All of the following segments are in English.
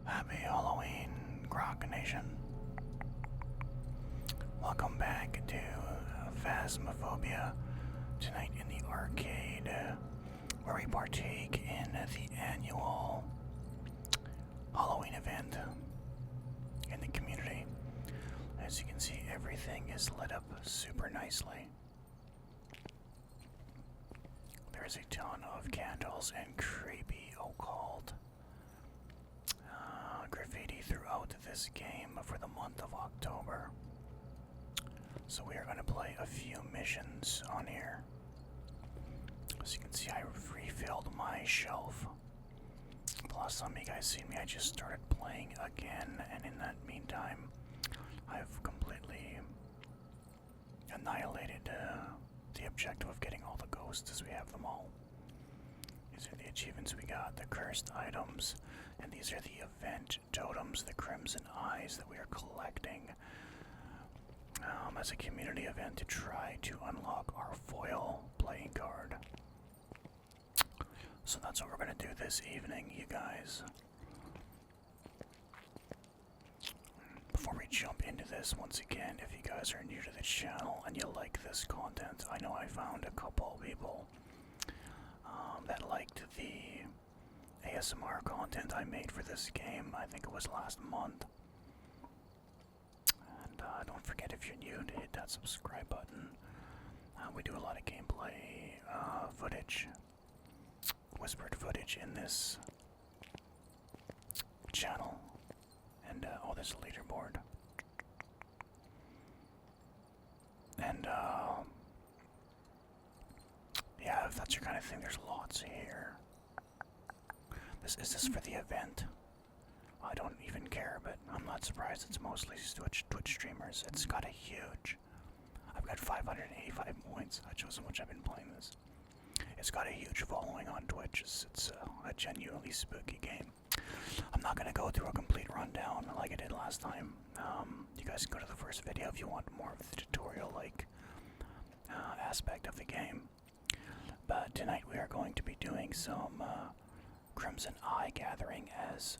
Happy Halloween, Grocknation. Welcome back to Phasmophobia. Tonight in the arcade, where we partake in the annual Halloween event in the community. As you can see, everything is lit up super nicely. There's a ton of candles and creepy occult graffiti throughout this game for the month of October. So we are going to play a few missions on here. As you can see, I refilled my shelf. The last time you guys seen me, I just started playing again, and in that meantime, I've completely annihilated the objective of getting all the ghosts as we have them all. These are the achievements we got, the cursed items, and these are the event totems, the crimson eyes that we are collecting as a community event to try to unlock our foil playing card. So that's what we're going to do this evening, you guys. Before we jump into this, once again, if you guys are new to the channel and you like this content, I know I found a couple people that liked the ASMR content I made for this game. I think it was last month. And don't forget, if you're new, to hit that subscribe button. We do a lot of gameplay footage, whispered footage in this channel. And oh, there's a leaderboard. And yeah, if that's your kind of thing, there's lots here. Is this for the event? I don't even care, but I'm not surprised. It's mostly Twitch streamers. It's got a huge... I've got 585 points. That shows how much I've been playing this. It's got a huge following on Twitch. It's a genuinely spooky game. I'm not going to go through a complete rundown like I did last time. You guys can go to the first video if you want more of the tutorial-like aspect of the game. But tonight we are going to be doing some Crimson Eye gathering, as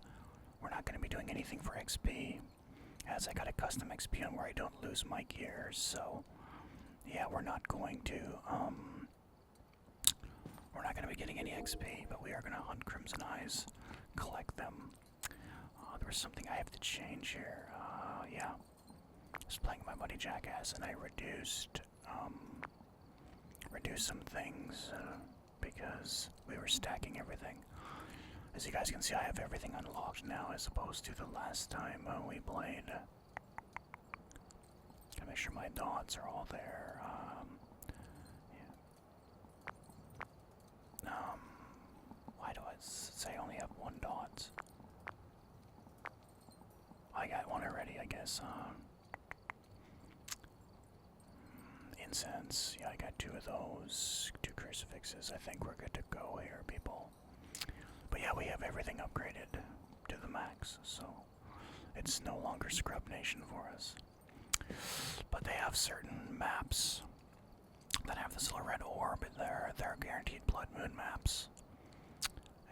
we're not going to be doing anything for XP, as I got a custom XP on where I don't lose my gear. So yeah, we're not going to be getting any XP, but we are going to hunt Crimson Eyes, collect them. There was something I have to change here. Yeah, I was playing my buddy Jackass, and I reduced some things because we were stacking everything. As you guys can see, I have everything unlocked now, as opposed to the last time we played. Gotta make sure my dots are all there. Yeah. Why do I say I only have one dot? I got one already, I guess. Incense. Yeah, I got two of those. Two crucifixes. I think we're good to go here, people. But yeah, we have everything upgraded to the max, so it's no longer Grocknation for us. But they have certain maps that have this little red orb in there. They're guaranteed Blood Moon maps.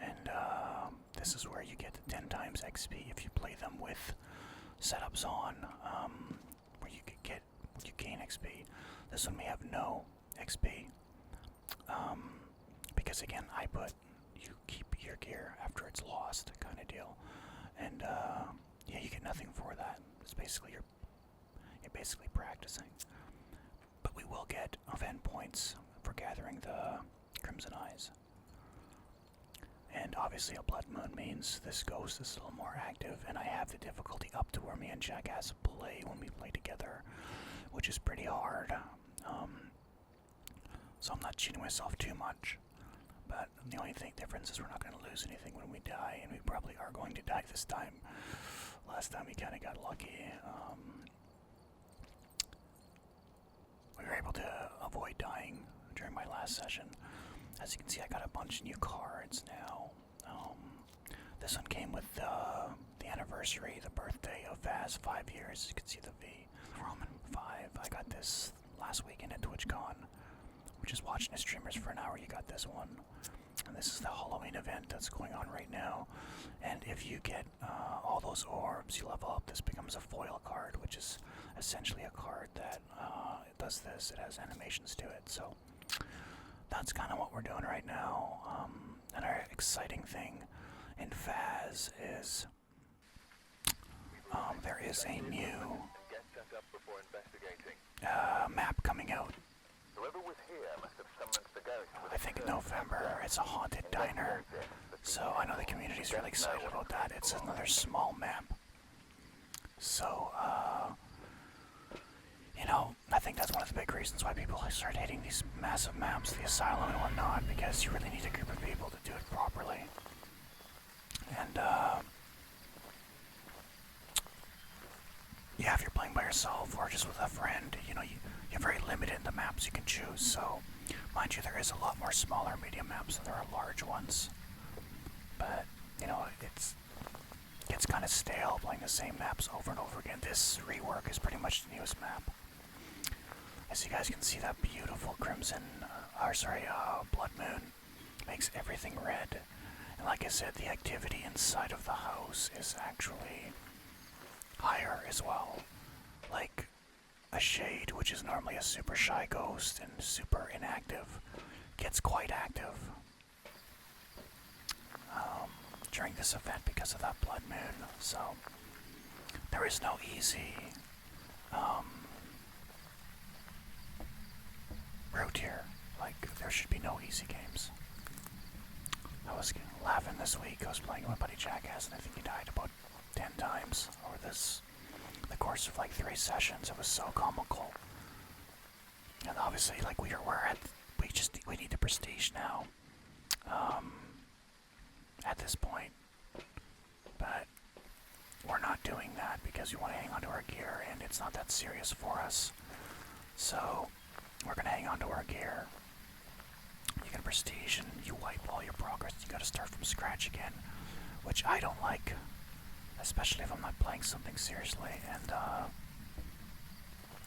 And this is where you get 10 times XP if you play them with setups on, where you gain XP. This one may have no XP, because again, you keep your gear after it's lost, kind of deal. And yeah, you get nothing for that. It's basically you're basically practicing. But we will get event points for gathering the Crimson Eyes. And obviously a Blood Moon means this ghost is a little more active, and I have the difficulty up to where me and Jackass play when we play together, which is pretty hard. So I'm not cheating myself too much. But the only difference is we're not going to lose anything when we die, and we probably are going to die this time. Last time we kind of got lucky. We were able to avoid dying during my last session. As you can see, I got a bunch of new cards now. This one came with the anniversary, the birthday of Vaz, 5 years. You can see the V, Roman 5. I got this last weekend at TwitchCon, just watching the streamers for an hour, you got this one. And this is the Halloween event that's going on right now. And if you get all those orbs, you level up. This becomes a foil card, which is essentially a card that does this. It has animations to it. So that's kind of what we're doing right now. And our exciting thing in Phas is there is a new map coming out. I think in November. It's a haunted diner. So I know the community's really excited about that. It's another small map. So, you know, I think that's one of the big reasons why people start hitting these massive maps, the asylum and whatnot, because you really need a group of people to do it properly. And, yeah, if you're playing by yourself or just with a friend, you know, you're very limited in the maps you can choose. So, mind you, there is a lot more smaller medium maps than there are large ones. But, you know, it's kind of stale playing the same maps over and over again. This rework is pretty much the newest map. As you guys can see, that beautiful crimson, blood moon makes everything red. And like I said, the activity inside of the house is actually higher as well. Like a shade, which is normally a super shy ghost and super inactive, gets quite active during this event because of that blood moon. So there is no easy route here. Like, there should be no easy games. I was laughing this week. I was playing with my buddy Jackass, and I think he died about 10 times over the course of like 3 sessions. It was so comical. And obviously, like, we need the prestige now. At this point. But we're not doing that because we want to hang on to our gear, and it's not that serious for us. So we're going to hang on to our gear. You get prestige and you wipe all your progress. You got to start from scratch again, which I don't like, especially if I'm not playing something seriously. And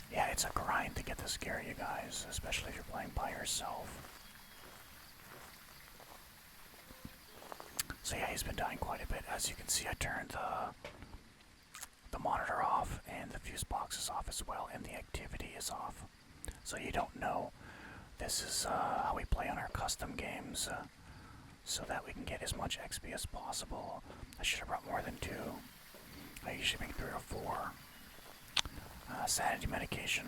yeah, it's a grind to get this gear, you guys, especially if you're playing by yourself. So yeah, he's been dying quite a bit. As you can see, I turned the monitor off and the fuse box is off as well, and the activity is off. So you don't know. This is how we play on our custom games, so that we can get as much XP as possible. I should have brought more than 2. I usually make 3 or 4. Sanity medication.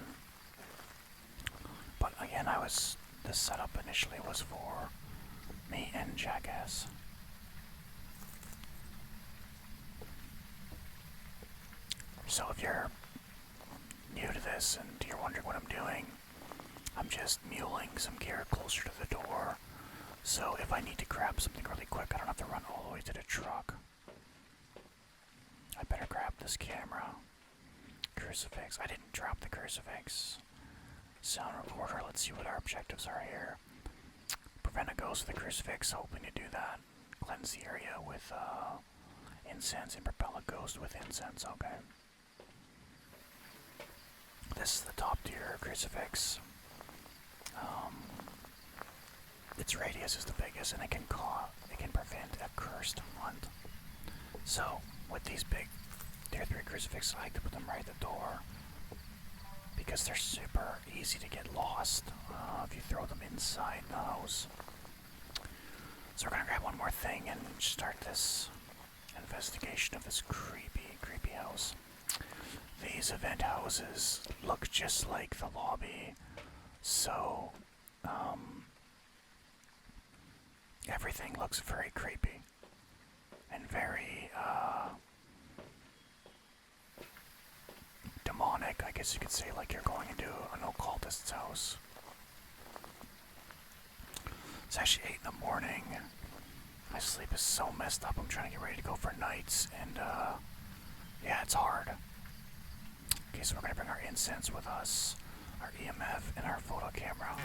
But again, this setup initially was for me and Jackass. So if you're new to this and you're wondering what I'm doing, I'm just muling some gear closer to the door. So if I need to grab something really quick, I don't have to run all the way to the truck. I better grab this camera. Crucifix. I didn't drop the crucifix. Sound recorder. Let's see what our objectives are here. Prevent a ghost with a crucifix. Hoping to do that. Cleanse the area with incense and propel a ghost with incense. Okay. This is the top tier crucifix. Its radius is the biggest, and it can prevent a cursed hunt. So with these big tier 3 crucifixes, I like to put them right at the door because they're super easy to get lost if you throw them inside the house. So we're gonna grab one more thing and start this investigation of this creepy house. These event houses look just like the lobby, so everything looks very creepy and very demonic, I guess you could say, like you're going into an occultist's house. It's actually 8 in the morning. My sleep is so messed up. I'm trying to get ready to go for nights, and yeah, it's hard. Okay, so we're gonna bring our incense with us, our EMF, and our photo camera.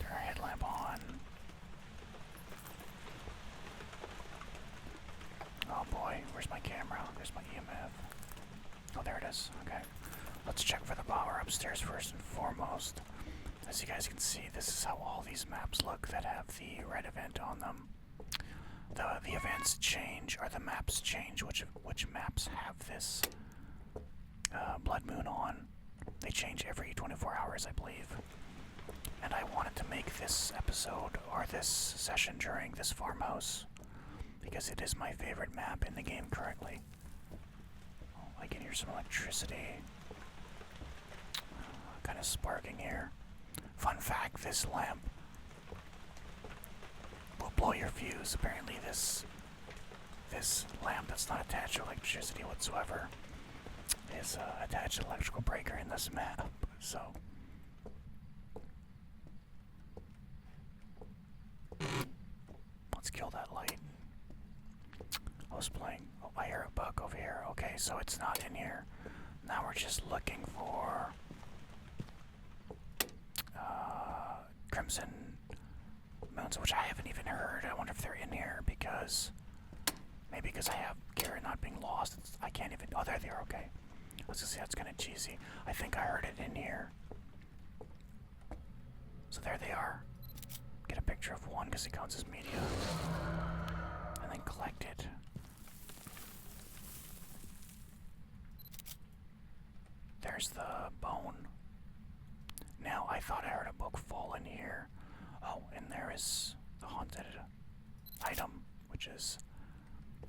Turn our headlamp on. Oh boy, where's my camera? There's my EMF. Oh, there it is. Okay. Let's check for the power upstairs first and foremost. As you guys can see, this is how all these maps look that have the red event on them. The events change, or the maps change, which maps have this blood moon on. They change every 24 hours, I believe. And I wanted to make this episode, or this session during this farmhouse, because it is my favorite map in the game currently. Oh, I can hear some electricity. Kind of sparking here. Fun fact, this lamp will blow your fuse. Apparently this lamp that's not attached to electricity whatsoever is attached to an electrical breaker in this map. So let's kill that light. I was playing. Oh, I hear a bug over here. Okay, so it's not in here. Now we're just looking for crimson moons, which I haven't even heard. I wonder if they're in here because maybe because I have Garrett not being lost. I can't even. Oh, there they are. Okay. I was gonna say that's kind of cheesy. I think I heard it in here. So there they are. Get a picture of one because it counts as media, and then collect it. There's the bone. Now, I thought I heard a book fall in here. Oh, and there is the haunted item, which is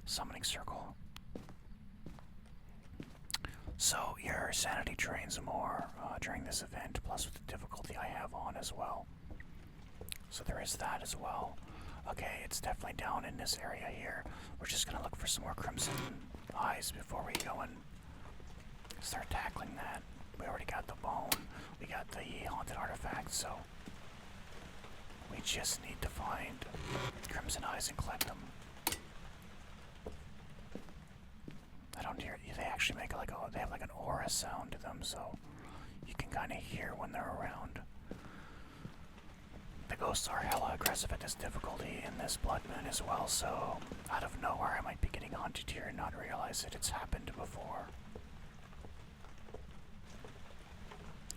summoning circle. So, your sanity drains more during this event, plus with the difficulty I have on as well. So there is that as well. Okay, it's definitely down in this area here. We're just gonna look for some more crimson eyes before we go and start tackling that. We already got the bone. We got the haunted artifact, so we just need to find crimson eyes and collect them. I don't hear. They actually make like they have like an aura sound to them, so you can kind of hear when they're around. The ghosts are hella aggressive at this difficulty in this blood moon as well, so out of nowhere I might be getting haunted here and not realize that it's happened before.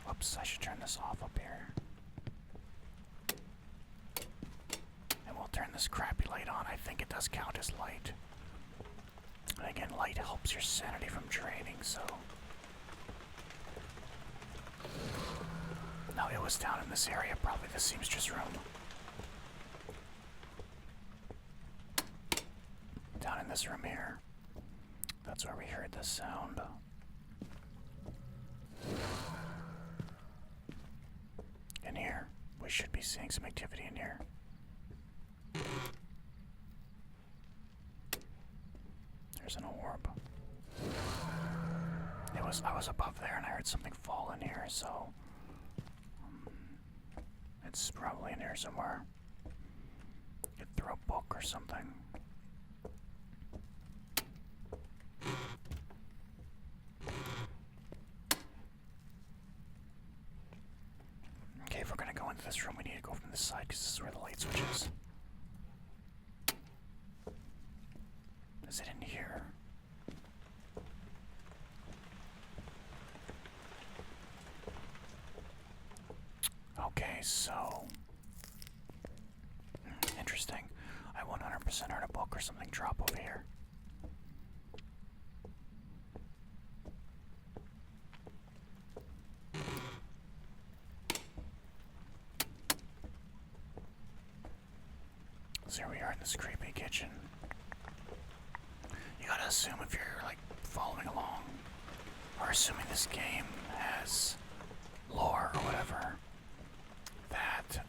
Whoops, I should turn this off up here. And we'll turn this crappy light on. I think it does count as light. And again, light helps your sanity from draining, so. No, it was down in this area, probably the seamstress room. Down in this room here. That's where we heard the sound. In here. We should be seeing some activity in here. There's an orb. I was above there and I heard something fall in here, so it's probably in here somewhere. Could throw a book or something. Okay, if we're gonna go into this room, we need to go from this side because this is where the light switch is. Is it in here? Okay, so interesting. I 100% heard a book or something drop over here. So here we are in this creepy kitchen. You gotta assume if you're like following along, or assuming this game has lore or whatever, that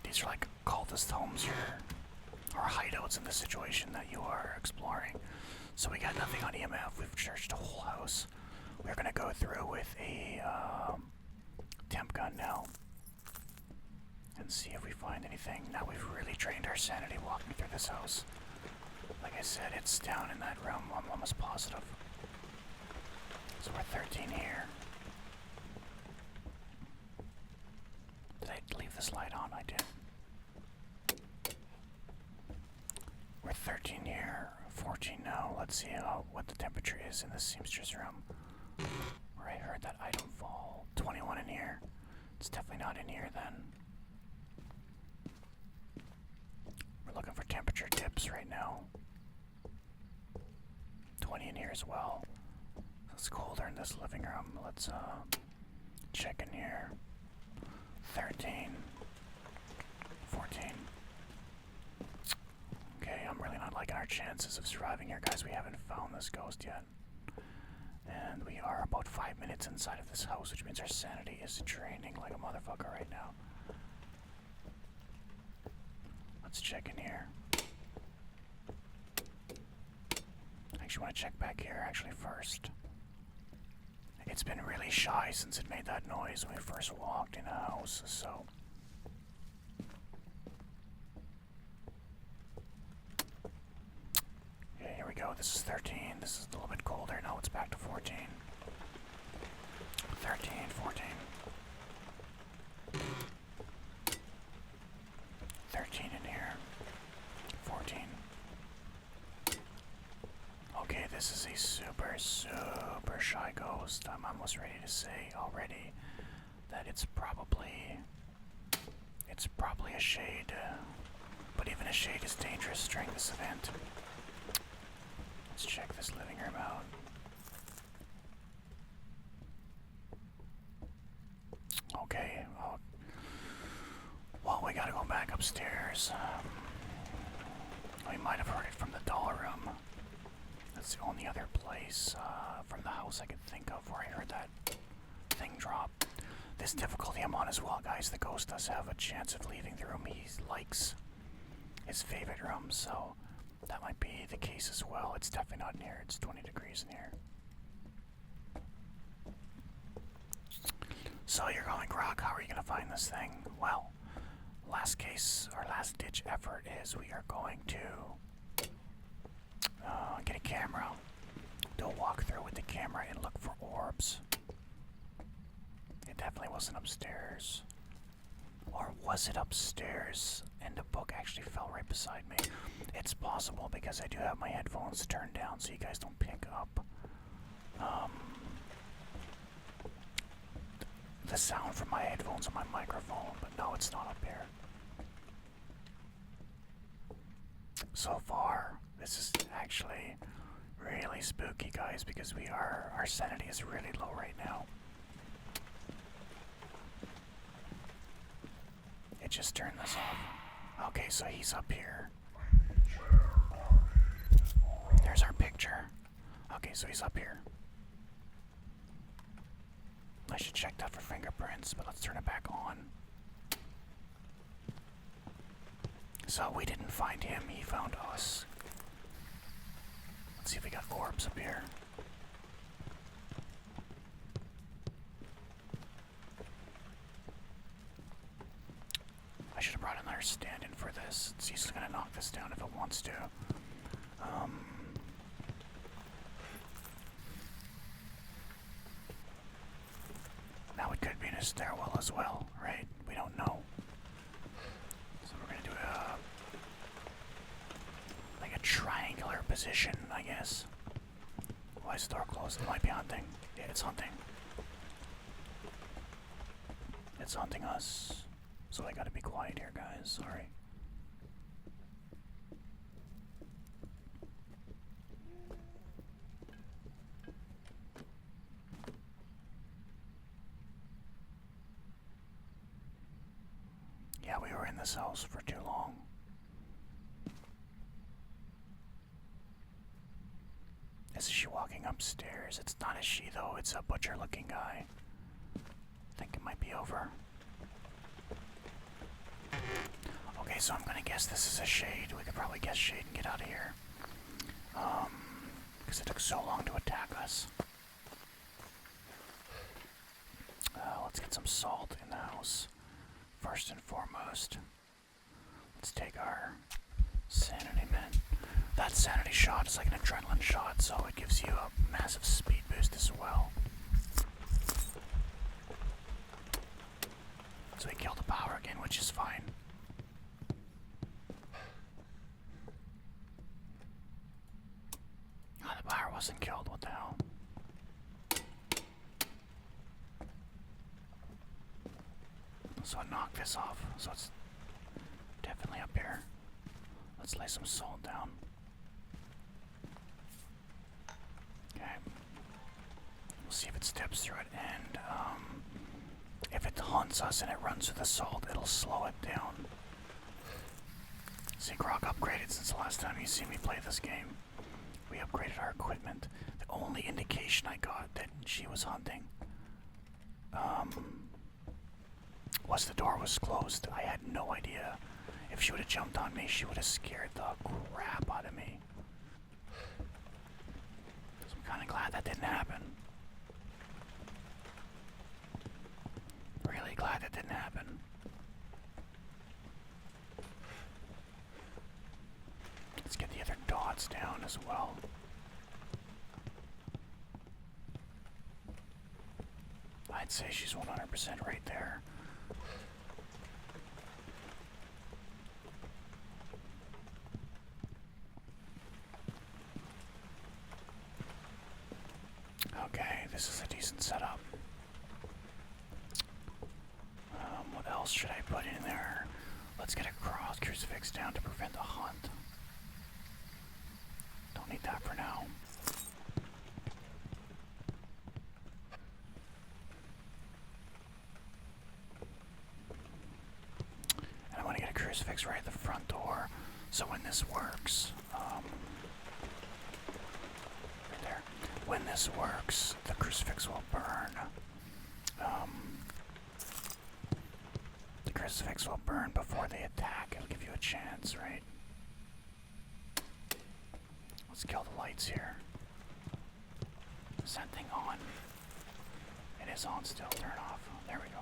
these are like cultist homes here, or hideouts in the situation that you are exploring. So we got nothing on EMF. We've searched the whole house. We're gonna go through with a temp gun now and see if we find anything. Now we've really drained our sanity walking through this house. Like I said, it's down in that room. I'm almost positive. So we're 13 here. Did I leave this light on? I did. We're 13 here, 14 now. Let's see what the temperature is in the seamstress room, where I heard that item fall. 21%. It's definitely not in here then. We're looking for temperature dips right now. 20 in here as well. It's colder in this living room. Let's check in here. 13. 14. Okay, I'm really not liking our chances of surviving here, guys. We haven't found this ghost yet. And we are about 5 minutes inside of this house, which means our sanity is draining like a motherfucker right now. Let's check in here. I actually want to check back here first. It's been really shy since it made that noise when we first walked in the house, so... Okay, here we go. This is 13. This is a little bit colder. Now it's back to 14. 13, 14. 13 in here. 14. Okay, this is a super, super shy ghost. I'm almost ready to say already that it's probably a shade. But even a shade is dangerous during this event. Let's check this living room out. Okay, well, we gotta go back upstairs. We might have heard it from the doll room. That's the only other place from the house I could think of where I heard that thing drop. This difficulty I'm on as well, guys. The ghost does have a chance of leaving the room. He likes his favorite room, so that might be the case as well. It's definitely not in here. It's 20 degrees in here. So you're going, Grok, how are you going to find this thing? Well, last ditch effort is we are going to get a camera, do a walkthrough with the camera and look for orbs. It definitely wasn't upstairs. Or was it upstairs and the book actually fell right beside me? It's possible because I do have my headphones turned down so you guys don't pick up the sound from my headphones on my microphone, but no, it's not up here. So far, this is actually really spooky, guys, because our sanity is really low right now. It just turned this off. Okay, so he's up here. There's our picture. Okay, so he's up here. I should check that for fingerprints, but let's turn it back on. So we didn't find him, he found us. Let's see if we got orbs up here. I should have brought another stand-in for this. It's easily gonna knock this down if it wants to. Now it could be in a stairwell as well, right? We don't know. So we're gonna do like a triangular position, I guess. Why is the door closed? It might be hunting. Yeah, it's hunting. It's hunting us. So I gotta be quiet here, guys. Sorry. Yeah, we were in this house for too long. Is she walking upstairs? It's not a she, though. It's a butcher-looking guy. I think it might be over. Okay, so I'm gonna guess this is a shade. We could probably guess shade and get out of here. Because it took so long to attack us. Let's get some salt in the house. First and foremost. Let's take our sanity, man. That sanity shot is like an adrenaline shot, so it gives you a massive speed boost as well. So we killed the power again, which is fine. Oh, the power wasn't killed, what the hell? So I knocked this off. So it's definitely up here. Let's lay some salt down. Okay. We'll see if it steps through it, and if it haunts us and it runs through the salt, it'll slow it down. See, Grok upgraded since the last time you see me play this game. We upgraded our equipment. The only indication I got that she was hunting was the door was closed. I had no idea. If she would have jumped on me, she would have scared the crap out of me. So I'm kind of glad that didn't happen. Really glad that didn't happen. Let's get the other dots down as well. I'd say she's 100% right there. Okay, this is a decent setup. What else should I put in there? Let's get a cross crucifix down to prevent a hunt. Don't need that for now. And I want to get a crucifix right at the front door, so when this works, right there, when this works, the crucifix will burn. The crucifix will burn before they attack. It'll give you a chance, right? Let's kill the lights here. Is that thing on? It is on still. Turn it off. There we go.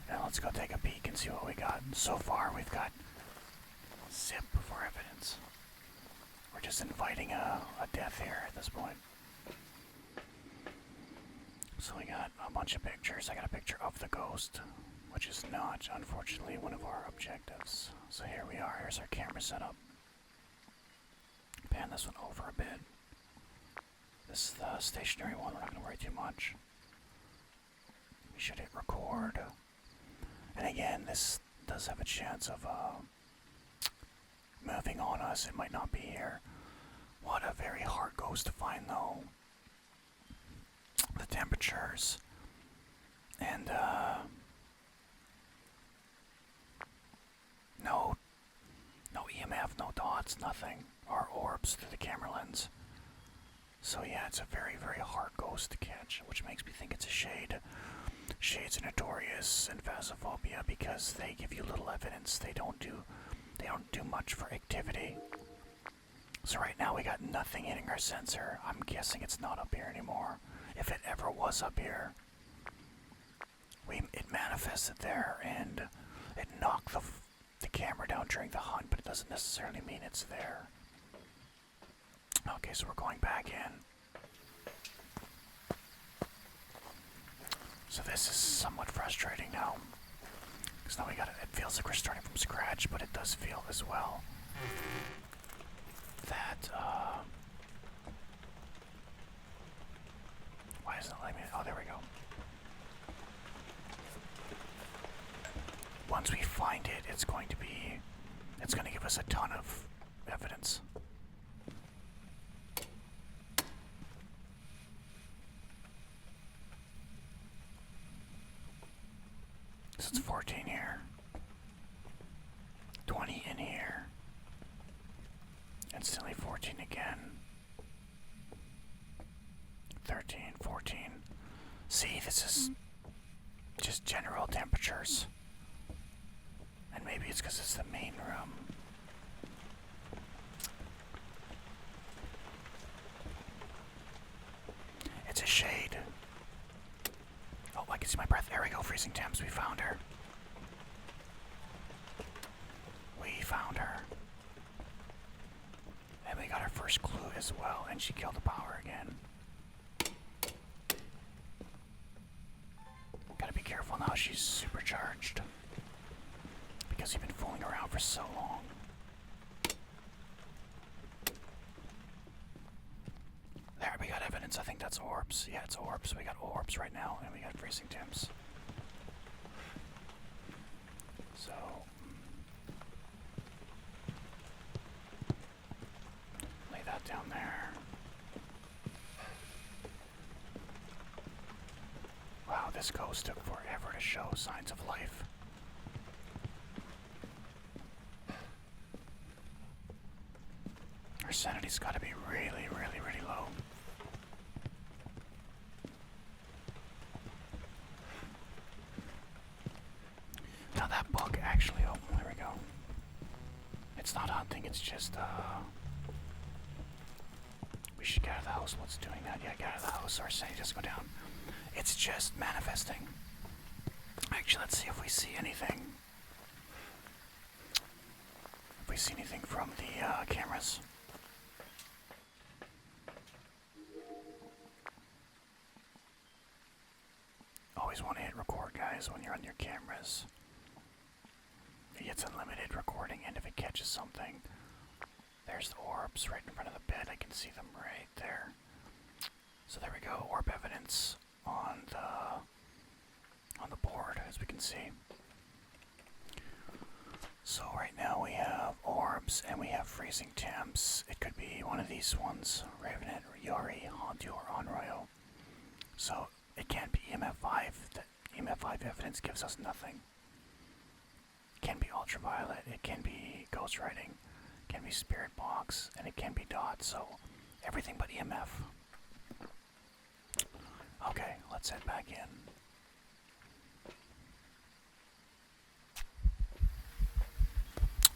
Now let's go take a peek and see what we got. So far we've got zip for evidence. We're just inviting a death here at this point. So we got a bunch of pictures. I got a picture of the ghost, which is not, unfortunately, one of our objectives. So here we are. Here's our camera setup. Pan this one over a bit. This is the stationary one. We're not going to worry too much. We should hit record. And again, this does have a chance of moving on us. It might not be here. What a very hard ghost to find, though. The temperatures. And, no EMF, no dots, nothing. Or orbs through the camera lens. So yeah, it's a very, very hard ghost to catch, which makes me think it's a shade. Shades are notorious in Phasmophobia because they give you little evidence. They don't do much for activity. So right now we got nothing hitting our sensor. I'm guessing it's not up here anymore. If it ever was up here, it manifested there and it knocked the camera down during the hunt, but it doesn't necessarily mean it's there. Okay, so we're going back in. So this is somewhat frustrating now. Because now it feels like we're starting from scratch, but it does feel as well that, why isn't it letting me, oh, there we go. Once we find it, it's going to give us a ton of evidence. So it's 14 here, 20 in here, instantly 14 again, 13, 14. See, this is just general temperatures. And maybe it's because it's the main room. It's a shade. Oh, I can see my breath. There we go, freezing temps. We found her. We found her. And we got our first clue as well, and she killed the power again. Gotta be careful now, she's supercharged. Because you've been fooling around for so long. There, we got evidence. I think that's orbs. Yeah, it's orbs. We got orbs right now, and we got freezing temps. this ghost took forever to show signs of life. Our sanity's gotta be really, really, really low. Now that book actually, oh, there we go. It's not hunting, it's just, we should get out of the house. What's doing that? Yeah, get out of the house. Our sanity doesn't go down. It's just manifesting. Actually, let's see if we see anything. If we see anything from the cameras. Always want to hit record, guys, when you're on your cameras. It's unlimited recording, and if it catches something, there's the orbs right in front of the bed. I can see them right there. So there we go, orb evidence on the board, as we can see. So right now we have orbs and we have freezing temps. It could be one of these ones, Revenant, Yori, Hantu, or Onryo. So it can't be EMF 5. The EMF 5 evidence gives us nothing. It can be ultraviolet, it can be ghost writing, it can be spirit box, and it can be dot, so everything but EMF. Okay, let's head back in.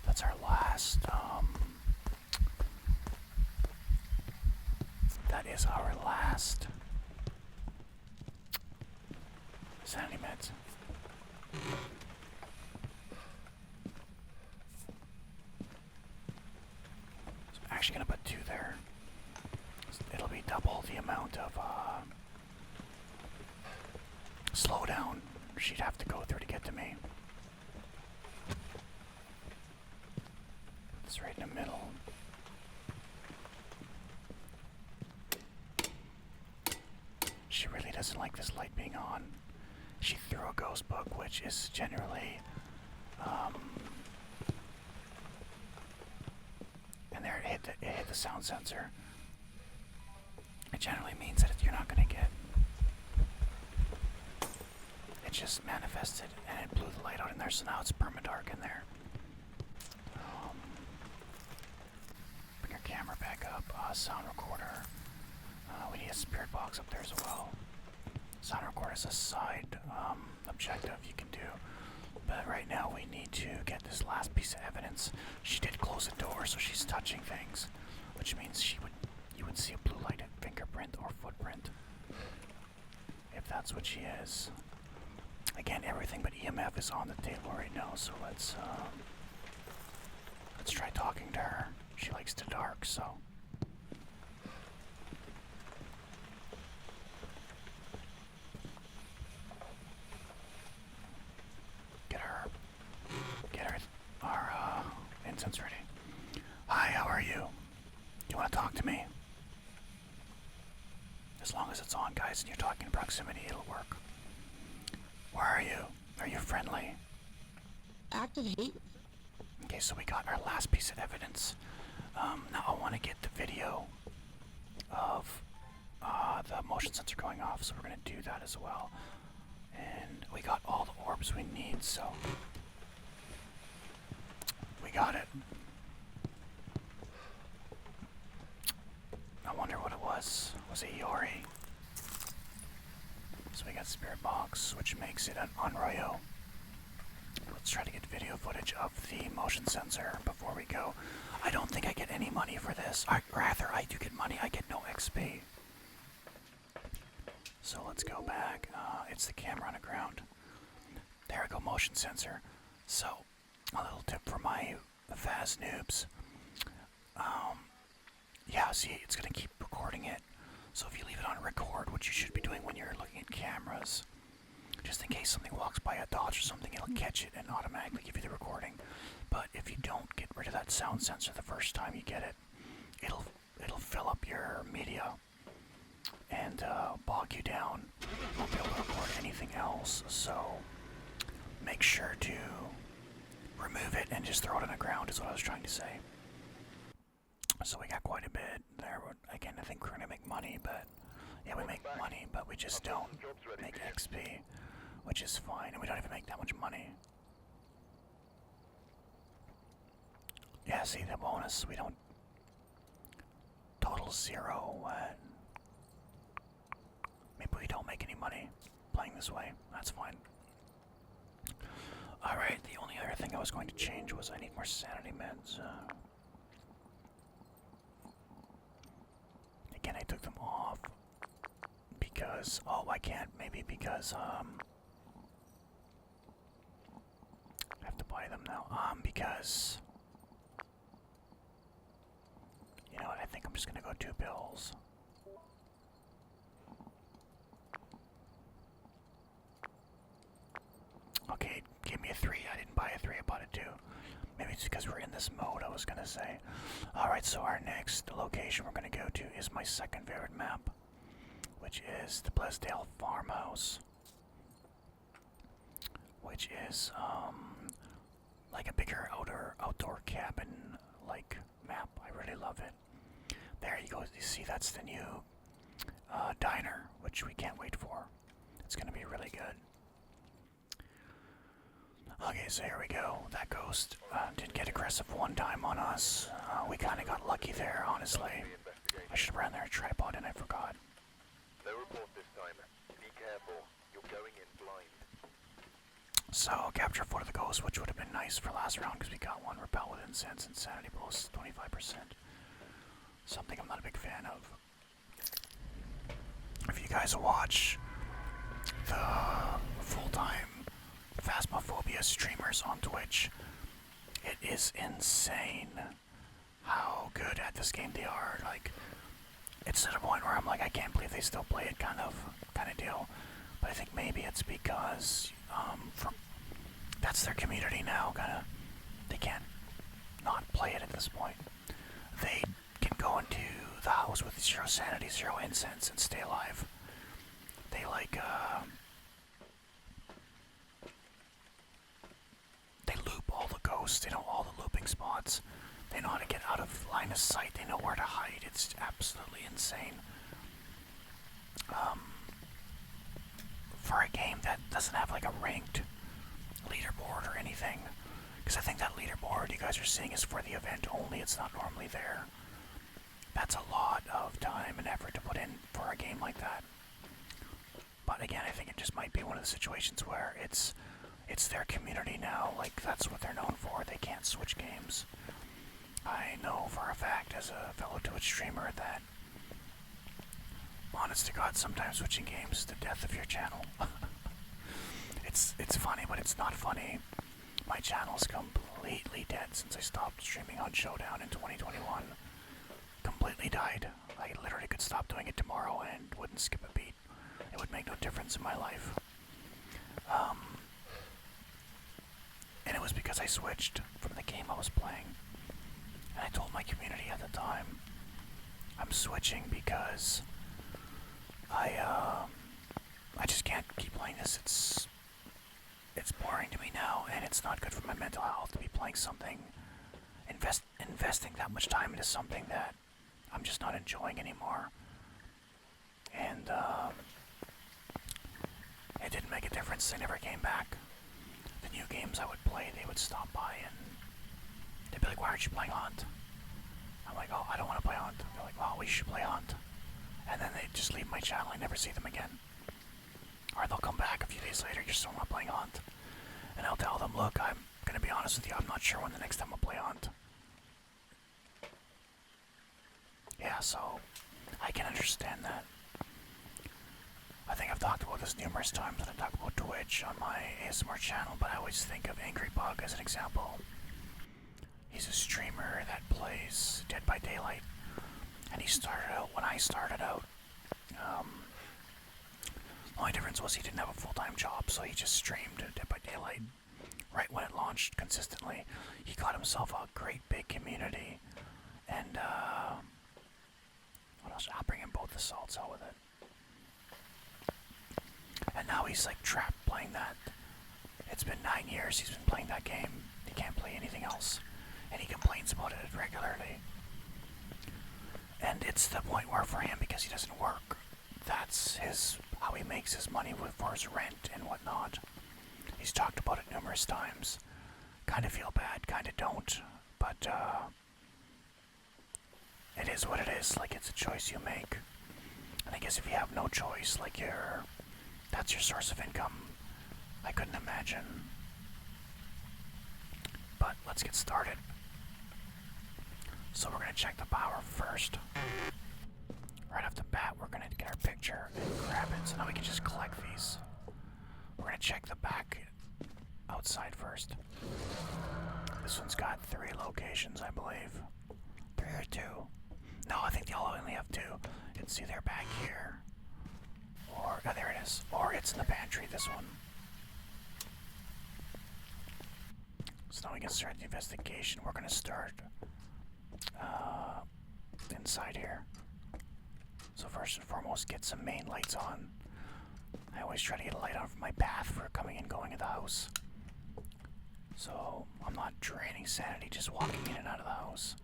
That's our last, that is our last sanity meds. So I'm actually gonna put 2 there. It'll be double the amount of slowdown she'd have to go through to get to me. It's right in the middle. She really doesn't like this light being on. She threw a ghost book, which is generally, and there it hit the sound sensor. It generally means that you're not gonna get. It just manifested and it blew the light out in there, so now it's permadark in there. Bring your camera back up. Sound recorder. We need a spirit box up there as well. Sound recorder is a side objective you can do. But right now we need to get this last piece of evidence. She did close the door, so she's touching things, which means you would see a blue lighted fingerprint or footprint. If that's what she is. Again, everything but EMF is on the table right now, so let's try talking to her. She likes the dark, so. Get our incense ready. Hi, how are you? Do you want to talk to me? As long as it's on, guys, and you're talking in proximity, it'll work. Where are you? Are you friendly? Active hate. Okay, so we got our last piece of evidence. Now I want to get the video of the motion sensor going off, so we're going to do that as well. And we got all the orbs we need, so we got it. I wonder what it was. Was it Yori? So we got Spirit Box, which makes it an Onryo. Let's try to get video footage of the motion sensor before we go. I don't think I get any money for this. Rather, I do get money. I get no XP. So let's go back. It's the camera on the ground. There we go, motion sensor. So, a little tip for my Phas noobs. Yeah, see, it's going to keep recording it. So if you leave it on record, which you should be doing when you're looking at cameras, just in case something walks by a dodge or something, it'll catch it and automatically give you the recording. But if you don't get rid of that sound sensor the first time you get it, it'll fill up your media and bog you down. You won't be able to record anything else. So make sure to remove it and just throw it on the ground is what I was trying to say. So we got quite a bit there. Again, I think we're going to make money, but Yeah, we make money, but we just don't make XP, which is fine, and we don't even make that much money. Yeah, see the bonus, we don't. Total 0. Maybe we don't make any money playing this way. That's fine. Alright, the only other thing I was going to change was I need more sanity meds. Again, I took them off because, oh, I can't, maybe because, I have to buy them now, because, you know what, I think I'm just gonna go 2 pills. Okay, give me a 3, I didn't buy a 3, I bought a 2. Maybe it's because we're in this mode, I was gonna say. Alright, so our next location we're gonna go to is my second favorite map, which is the Blaisdell Farmhouse. Which is, like a bigger outdoor cabin, like, map. I really love it. There you go, you see that's the new, diner, which we can't wait for. It's gonna be really good. Okay, so here we go. That ghost did get aggressive one time on us. We kind of got lucky there, honestly. I should have ran there a tripod and I forgot. No report this time. Be careful. You're going in blind. So, capture a foot of the ghost, which would have been nice for last round because we got one. Repel with incense, insanity boost 25%. Something I'm not a big fan of. If you guys watch the full-time Phasmophobia streamers on Twitch, it is insane how good at this game they are. Like, it's to the point where I'm like, I can't believe they still play it, kind of deal. But I think maybe it's because that's their community now. They can't not play it at this point. They can go into the house with 0 sanity, 0 incense, and stay alive. They they loop all the ghosts, they know all the looping spots, they know how to get out of line of sight, they know where to hide. It's absolutely insane. For a game that doesn't have like a ranked leaderboard or anything, because I think that leaderboard you guys are seeing is for the event only, it's not normally there. That's a lot of time and effort to put in for a game like that. But again, I think it just might be one of the situations where it's their community now, like that's what they're known for. They can't switch games. I know for a fact as a fellow Twitch streamer that, honest to God, sometimes switching games is the death of your channel. It's funny, but it's not funny. My channel's completely dead since I stopped streaming on Showdown in 2021. Completely died. I literally could stop doing it tomorrow and wouldn't skip a beat. It would make no difference in my life. And it was because I switched from the game I was playing. And I told my community at the time, I'm switching because I just can't keep playing this. It's boring to me now, and it's not good for my mental health to be playing something, investing that much time into something that I'm just not enjoying anymore. And it didn't make a difference. They never came back. The new games I would play, they would stop by and they'd be like, why aren't you playing Hunt? I'm like, oh, I don't want to play Hunt. They're like, well, we should play Hunt. And then they'd just leave my channel and never see them again. Or they'll come back a few days later, you're still not playing Hunt. And I'll tell them, look, I'm going to be honest with you, I'm not sure when the next time I'll play Hunt. Yeah, so I can understand that. I think I've talked about this numerous times when I talk about Twitch on my ASMR channel, but I always think of Angry Bug as an example. He's a streamer that plays Dead by Daylight, and he started out when I started out. The only difference was he didn't have a full-time job, so he just streamed Dead by Daylight right when it launched consistently. He got himself a great big community, and what else? I'll bring in both assaults out with it. And now he's like trapped playing that. It's been 9 years he's been playing that game. He can't play anything else. And he complains about it regularly. And it's the point where for him, because he doesn't work, that's how he makes his money for his rent and whatnot. He's talked about it numerous times. Kind of feel bad, kind of don't, but it is what it is. Like, it's a choice you make. And I guess if you have no choice, like that's your source of income, I couldn't imagine. But let's get started. So we're gonna check the power first. Right off the bat, we're gonna get our picture and grab it. So now we can just collect these. We're gonna check the back outside first. This one's got 3 locations, I believe. 3 or 2. No, I think they all only have 2. It's either back here, or oh, there it is, or it's in the pantry. This one. So now we can start the investigation. We're gonna start inside here. So first and foremost, get some main lights on. I always try to get a light on from my path for coming and going in the house. So I'm not draining sanity just walking in and out of the house.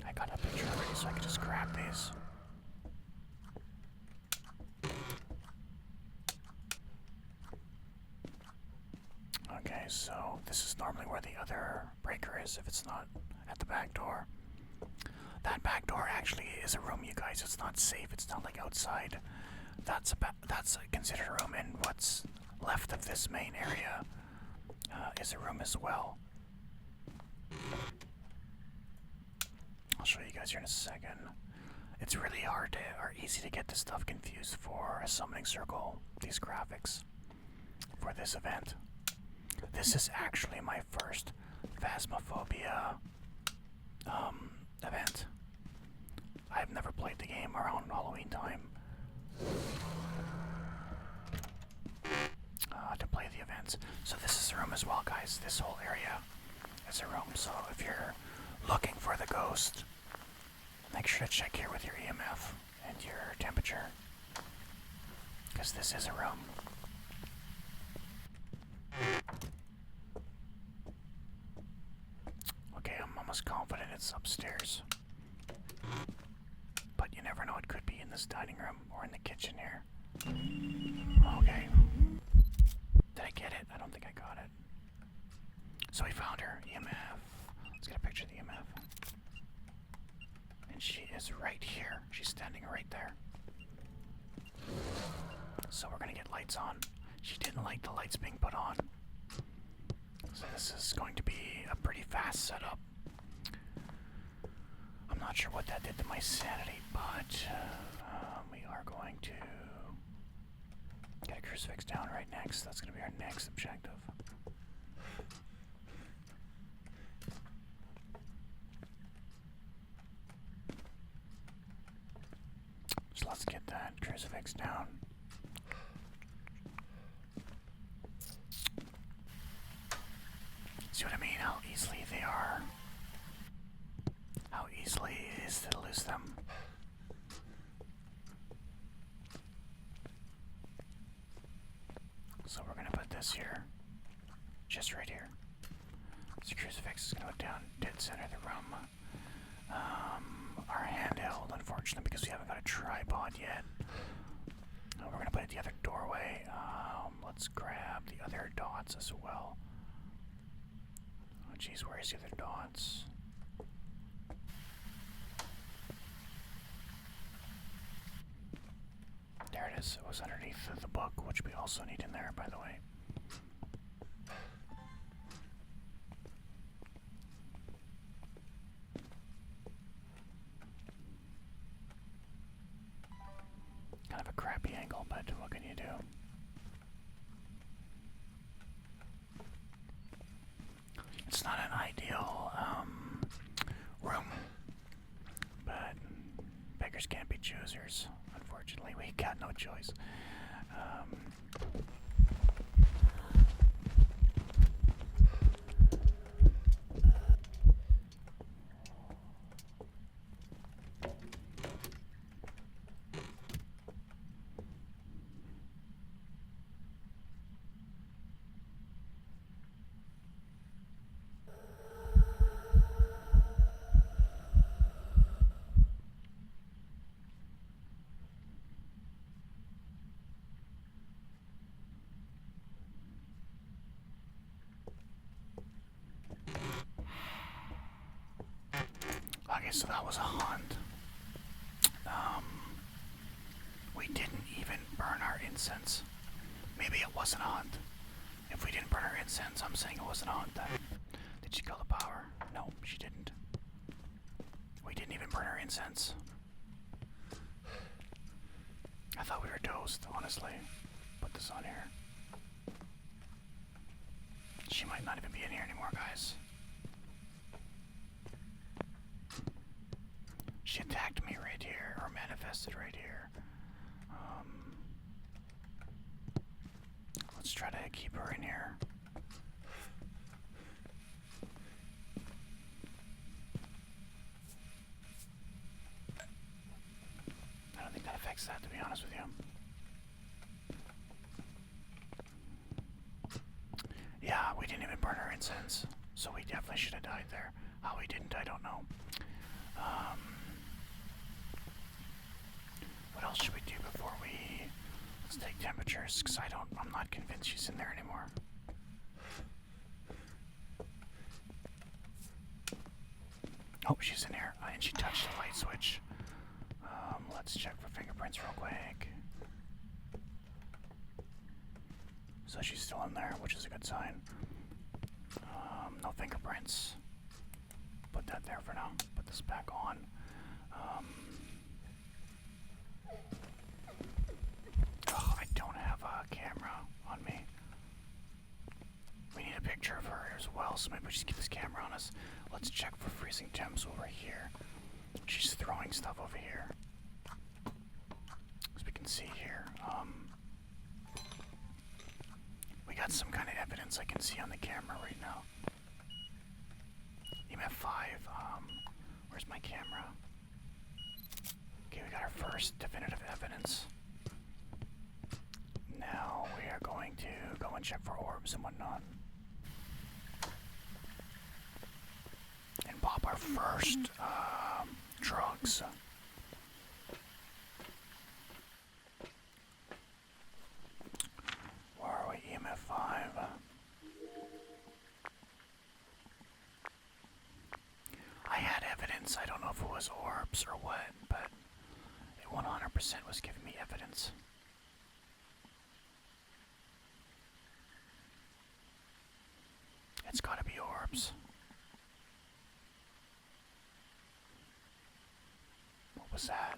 I got a picture already, so I can just grab these. Okay, so this is normally where the other breaker is if it's not at the back door. That back door actually is a room, you guys. It's not safe. It's not like outside. That's considered a room, and what's left of this main area is a room as well. I'll show you guys here in a second. It's really hard or easy to get this stuff confused for a summoning circle, these graphics, for this event. This is actually my first Phasmophobia event. I've never played the game around Halloween time to play the events. So this is a room as well, guys. This whole area is a room. So if you're looking for the ghost, make sure to check here with your EMF and your temperature, because this is a room. Okay, I'm almost confident it's upstairs, but you never know, it could be in this dining room or in the kitchen here. Okay. Did I get it? I don't think I got it. So we found her EMF. Let's get a picture of the EMF. And she is right here. She's standing right there. So we're gonna get lights on. She didn't like the lights being put on. So this is going to be a pretty fast setup. I'm not sure what that did to my sanity, but we are going to get a crucifix down right next. That's going to be our next objective. So let's get that crucifix down. See what I mean? How easily they are. How easily it is to lose them. So we're gonna put this here. Just right here. This crucifix is gonna go down dead center of the room. Our handheld, unfortunately, because we haven't got a tripod yet. We're gonna put it at the other doorway. Let's grab the other dots as well. Oh jeez, where is the other dots? There it is. It was underneath the book, which we also need in there, by the way. Kind of a crappy angle, but what can you do? It's not an ideal room, but beggars can't be choosers. Unfortunately, we got no choice. Okay, so that was a hunt. We didn't even burn our incense. Maybe it wasn't a hunt. If we didn't burn our incense, I'm saying it wasn't a hunt then. Did she kill the power? No, she didn't. We didn't even burn our incense. I thought we were toast, honestly. Put this on here. She might not even be in here anymore, guys. She attacked me right here, or manifested right here. Let's try to keep her in here. I don't think that affects that, to be honest with you. Yeah, we didn't even burn our incense, so we definitely should have died there. How we didn't, I don't know. What else should we do before we... Let's take temperatures, because I'm not convinced she's in there anymore. Oh, she's in here, and she touched the light switch. Let's check for fingerprints real quick. So she's still in there, which is a good sign. No fingerprints. Put that there for now. Put this back on. Oh, I don't have a camera on me. We need a picture of her as well, so maybe we just keep this camera on us. Let's check for freezing temps over here. She's throwing stuff over here. As we can see here, we got some kind of evidence I can see on the camera right now. EMF 5, where's my camera? Okay, we got our first definitive evidence. Now we are going to go and check for orbs and whatnot. And pop our first drugs. Where are we? EMF 5. I had evidence. I don't know if it was orbs or what, but it 100% was giving me evidence. It's gotta be orbs. What was that?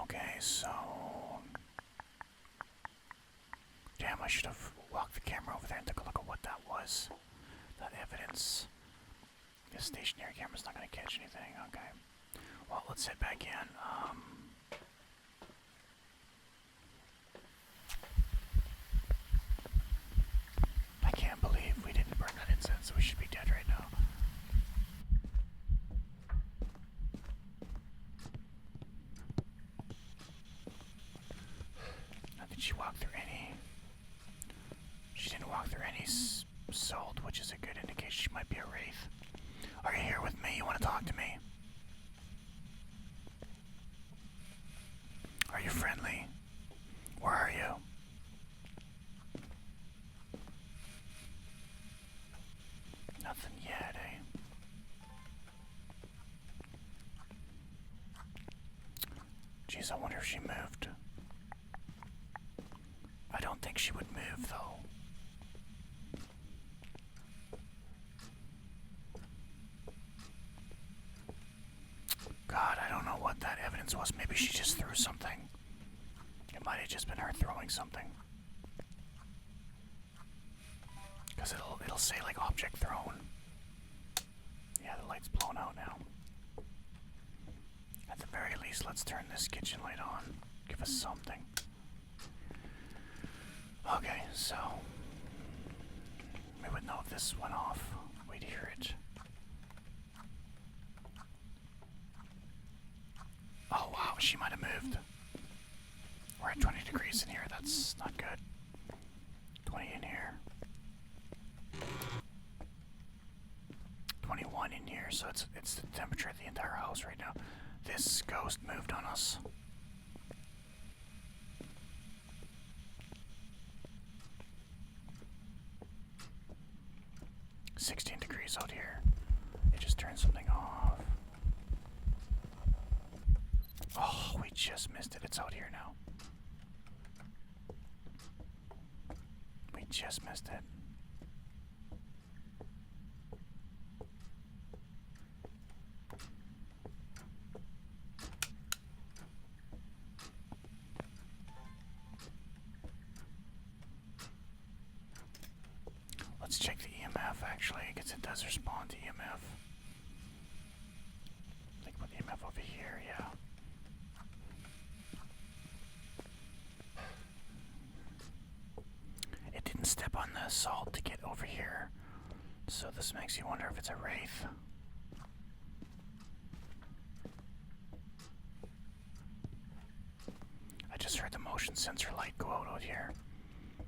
Okay, so... Damn, I should have walked the camera over there and took a look at what that was. That evidence. This stationary camera's not gonna catch anything, okay. Well, let's head back in. I can't believe we didn't burn that incense, so we should be dead right now. Now, did she walk through any? She didn't walk through any salt, which is a good indication she might be a wraith. Are you here with me? You want to talk to me? Are you friendly? Where are you? Nothing yet, eh? Jeez, I wonder if she moved. I don't think she would move, though. God, I don't know what that evidence was. Maybe she just threw something. It might have just been her throwing something. Because it'll say like object thrown. Yeah, the light's blown out now. At the very least, let's turn this kitchen light on. Give us something. Okay, so we would know if this went off. We'd hear it. Oh wow, she might have moved. We're at 20 degrees in here, that's not good. 20 in here. 21 in here, so it's the temperature of the entire house right now. This ghost moved on us. 16 degrees out here. It just turned something off. Oh, we just missed it. It's out here now. We just missed it. Let's check the EMF actually, because it does respond to EMF. Think about the EMF over here, yeah. It didn't step on the salt to get over here, so this makes you wonder if it's a wraith. I just heard the motion sensor light go out here,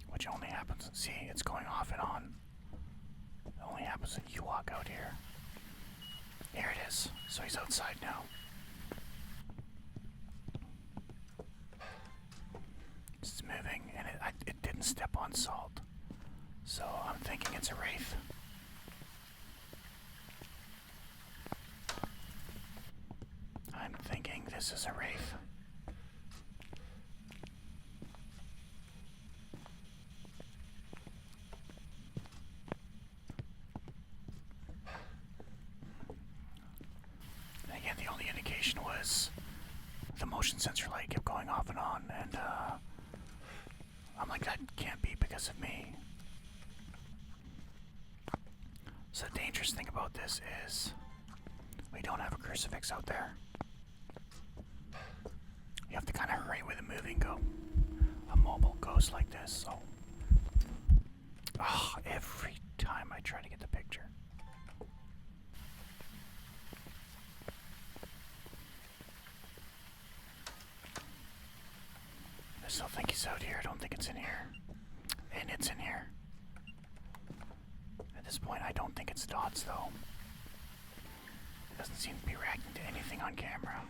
which only happens, see, it's going off and on. It only happens when you walk out here. Here it is, so he's outside now. It's moving, and it didn't step on salt. So I'm thinking it's a wraith. I'm thinking this is a wraith. And again, the only indication was the motion sensor light kept going off and on, and I'm like, that can't be because of me. So the dangerous thing about this is we don't have a crucifix out there. You have to kind of hurry with a moving go. A mobile ghost like this, so. Oh, every time I try to get the picture. I still think he's out here. I don't think it's in here. And it's in here. At this point, I don't think it's dots, though. It doesn't seem to be reacting to anything on camera.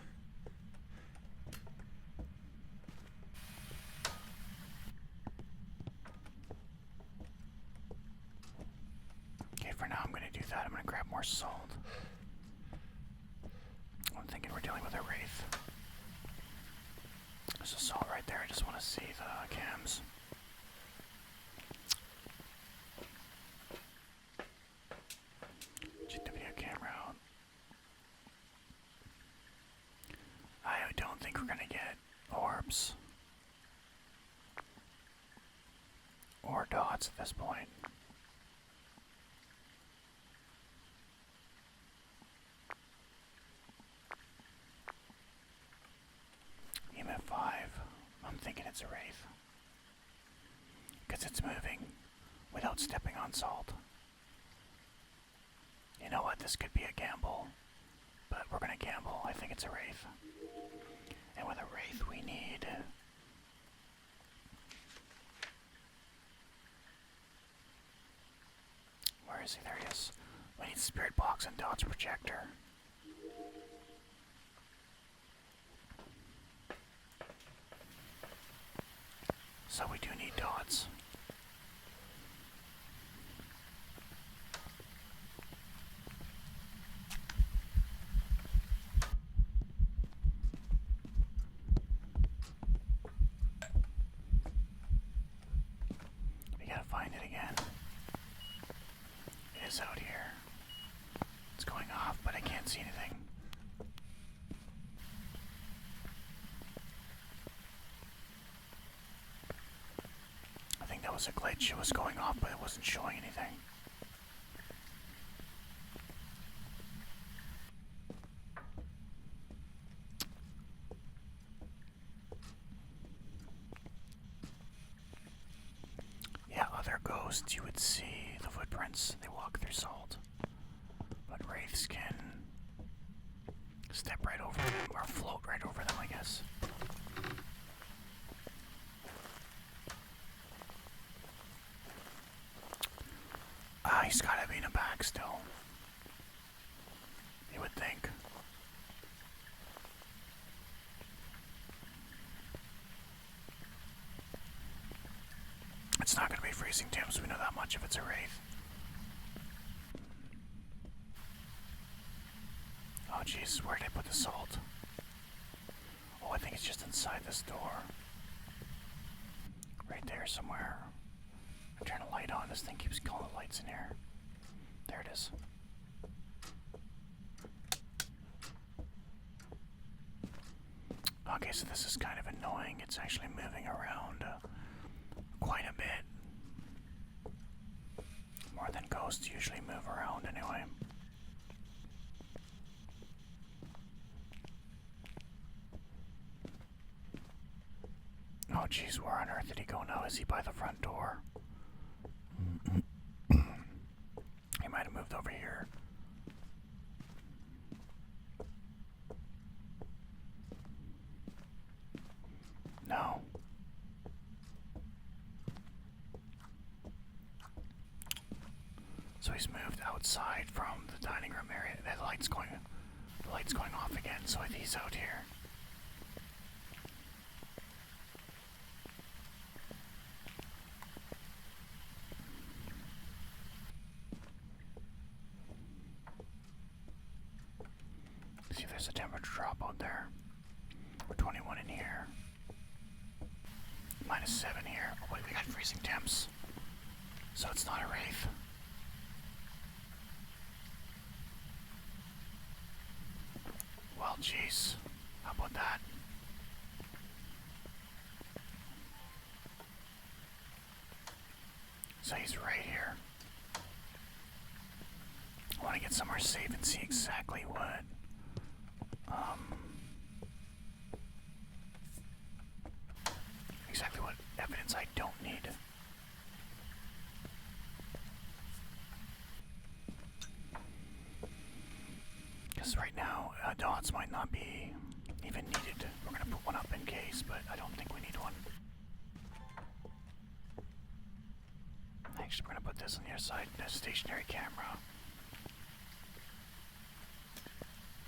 Okay, for now, I'm going to do that. I'm going to grab more salt. I'm thinking we're dealing with a wraith. There's a salt right there. I just want to see the cams. Check the video camera out. I don't think we're gonna get orbs or dots at this point. EMF 5. I'm thinking it's a wraith. Because it's moving without stepping on salt. You know what? This could be a gamble. But we're gonna gamble. I think it's a wraith. And with a wraith we need... Where is he? There he is. We need spirit box and dots projector. So we do need dots. We gotta find it again. It is out here. It's going off, but I can't see anything. I think that was a glitch. It was going off, but it wasn't showing anything. Yeah, other ghosts, you would see the footprints. They walk through salt. But wraiths can step right over them, or float right over them, I guess. He's gotta be in a bag still. You would think. It's not gonna be freezing temps, we know that much if it's a wraith. Oh jeez, where did I put the salt? Oh, I think it's just inside this door. Right there somewhere. I turn a light on, this thing keeps calling the lights in here. There it is. Okay, so this is kind of annoying. It's actually moving around quite a bit. More than ghosts usually move around anyway. Oh jeez, where on earth did he go now? Is he by the front door? He might have moved over here. No. So he's moved outside from the dining room area. The light's going off again, so he's out here. See if there's a temperature drop out there. We're 21 in here. -7 here. Oh wait, we got freezing temps. So it's not a wraith. Well, jeez. How about that? So he's right here. I want to get somewhere safe and see exactly what evidence I don't need. Because right now, dots might not be even needed. We're going to put one up in case, but I don't think we need one. Actually, we're going to put this on the other side, the stationary camera.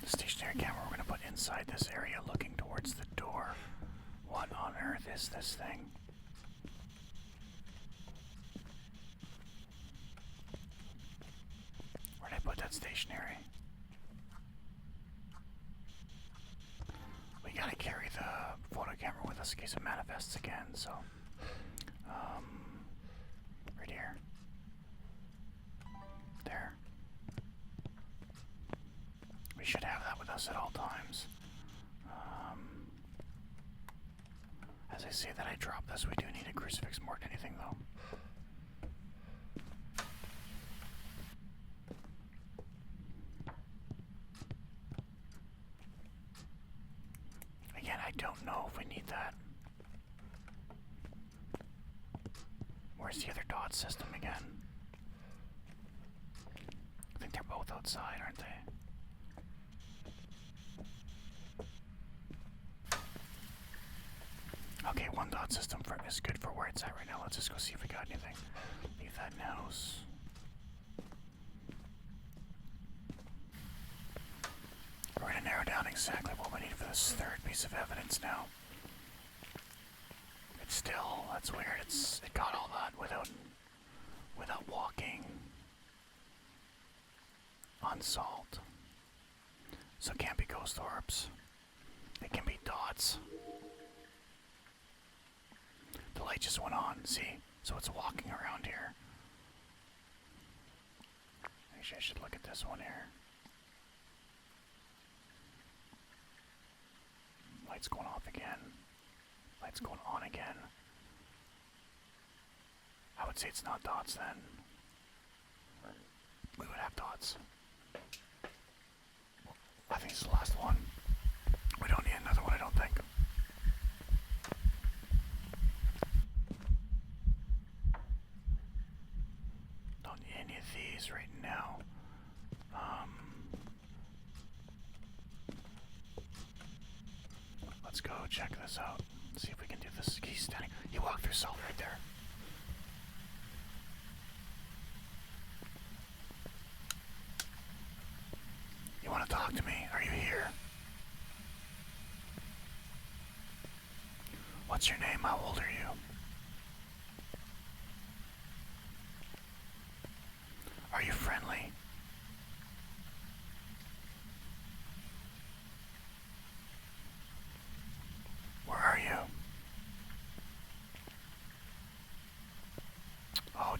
The stationary camera we're going to put inside this area looking towards the door. What on earth is this thing? Where did I put that stationary? We gotta carry the photo camera with us in case it manifests again, so right here. There. We should have that with us at all times. As I say that I drop this, we do need a crucifix more than anything though. Again, I don't know if we need that. Where's the other dot system again? I think they're both outside, aren't they? Okay, one dot system is good for where it's at right now. Let's just go see if we got anything. Leave that in house. We're going to narrow down exactly what we need for this third piece of evidence now. It's still, that's weird. It got all that without walking on salt. So it can't be ghost orbs. It can be dots. The light just went on, see? So it's walking around here. Actually, I should look at this one here. Light's going off again. Light's going on again. I would say it's not dots then. We would have dots. I think it's the last one. We don't need another one, I don't think. Don't need any of these right now. Let's go check this out. See if we can do this. He's standing. He walked through salt right there. You want to talk to me? Are you here? What's your name? How old are you? Are you friendly?